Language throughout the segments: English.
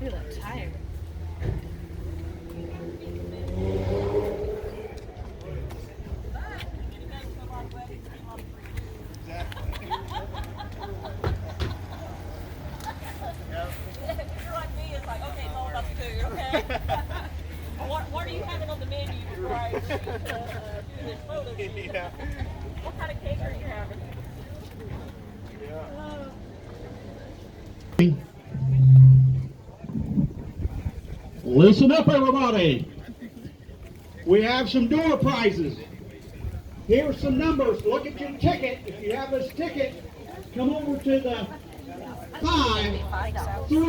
You look tired. What are you having on the menu before I do this photo shoot? Yeah. What kind of cake are you having? Listen up, everybody. We have some door prizes. Here's some numbers. Look at your ticket. If you have this ticket, come over to the 530. Excuse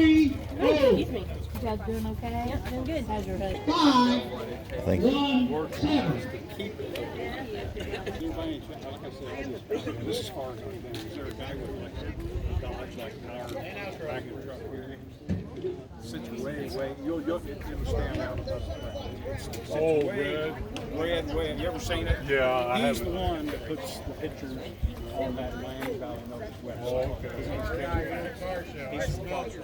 me. You guys doing okay? Yep, doing good. How's your head? 517. This is hard. Is there a guy with like a Dodge like our back in the truck here? Sit you way. You'll stand out above the Oh, red. Way. You ever seen it? Yeah, I He's haven't. the one that puts the pictures on that Land Valley Notice website. Oh, okay. He's the sponsor.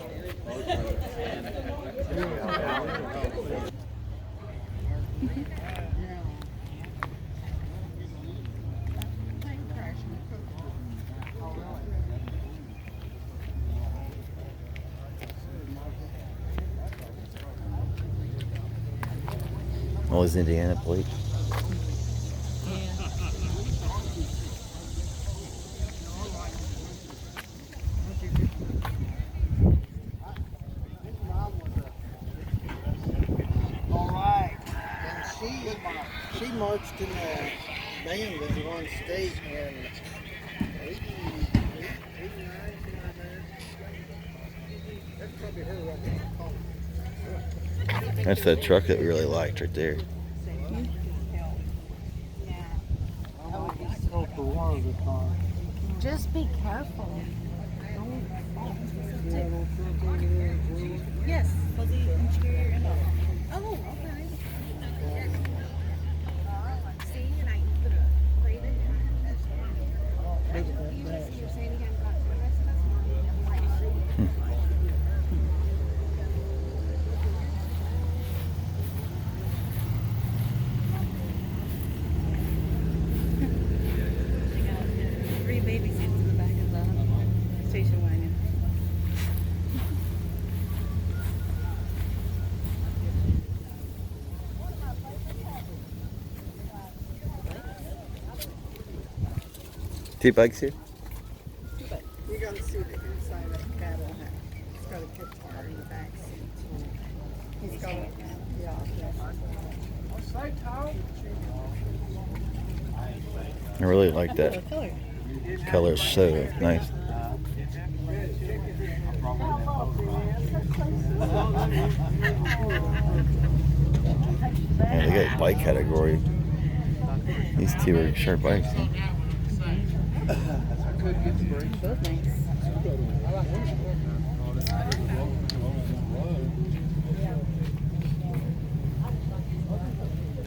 All these Indiana plates. All right. And she marched in the band that won state in 89. That's probably her right there. That's that truck that we really liked right there. Just be careful. Yes, for the interior and all. Oh, okay. See, and I put a plate in there. You're saying you haven't got the rest of us? Three baby seats in the back of the station wagon. Two bikes here? You're going to see the inside of the cattle hat. It's got a guitar in the back seat. He's got a, I really like that. Color is so nice. Man, they got bike category. These two are sharp bikes. Huh? Both nice.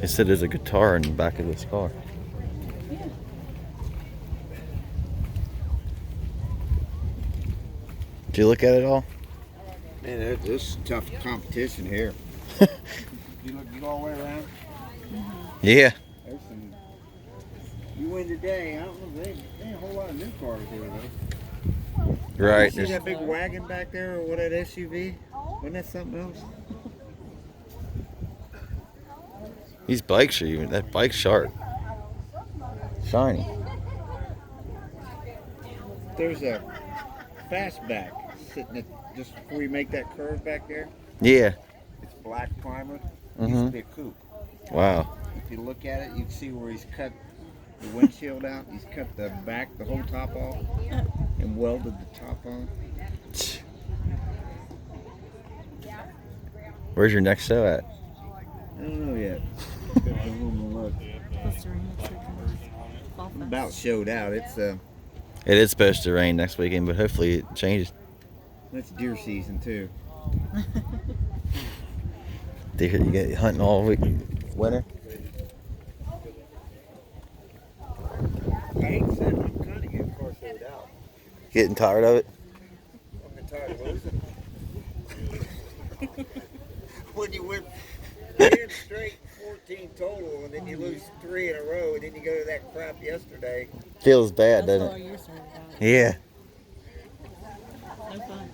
They said there's a guitar in the back of this car. Yeah. Did you look at it all? Man, this is tough competition here. You go all the way around? Yeah. There's some, you win today. I don't know, there ain't a whole lot of new cars here, though. Right. See that big wagon back there, or what, that SUV? Wasn't that something else? These bikes are even, that bike's sharp. Shiny. There's a fastback sitting at just before you make that curve back there. Yeah. It's black primer. Mhm. Used to be a coupe. Wow. If you look at it, you can see where he's cut the windshield out. He's cut the back, the whole top off, and welded the top on. Where's your next show at? I don't know yet. Look. I'm about showed out. It's It is supposed to rain next weekend, but hopefully it changes. it's deer season too. Deer, you get hunting all week, winter. I ain't said I'm cutting it before showed out. Getting tired of it? I'm tired of losing. When you win 10 straight, 14 total, and then you lose 3 in a row, and then you go to that crap yesterday. Feels bad, That's doesn't all it? you're starting about. Yeah. No fun.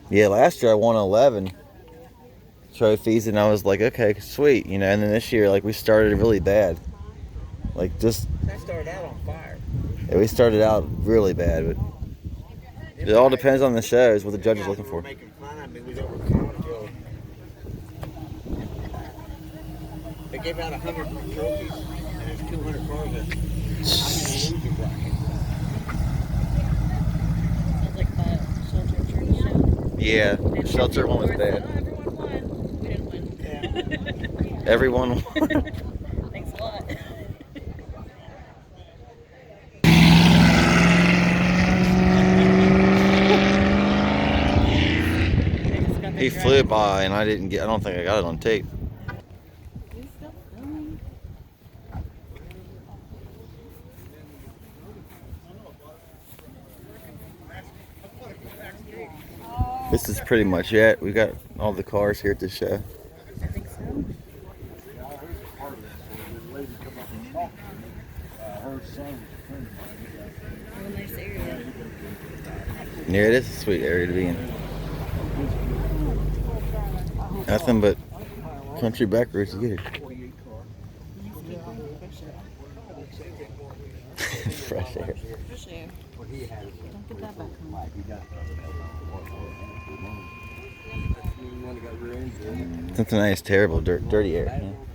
Yeah, last year I won 11 trophies, and I was like, okay, sweet, you know. And then this year, like, we started really bad. Like, just I started out on fire. yeah, we started out really bad, but it all depends on the shows, what the judge is looking for. Making fun of me was over Confield. They gave out 100 trophies, and there's 200 cars there. I'm in the loser bracket. Sounds like that shelter church show. Yeah, the shelter one was Oh, bad. everyone won. We didn't win. Everyone won. Thanks a lot. He flew by, and I don't think I got it on tape. He's still filming. This is pretty much it. We got all the cars here at the show. I think so. Real nice area. Yeah, it is a sweet area to be in. Nothing but country back roads to get here. Fresh air. Fresh air. Don't get that back home. Cincinnati is terrible, dirty air. Yeah.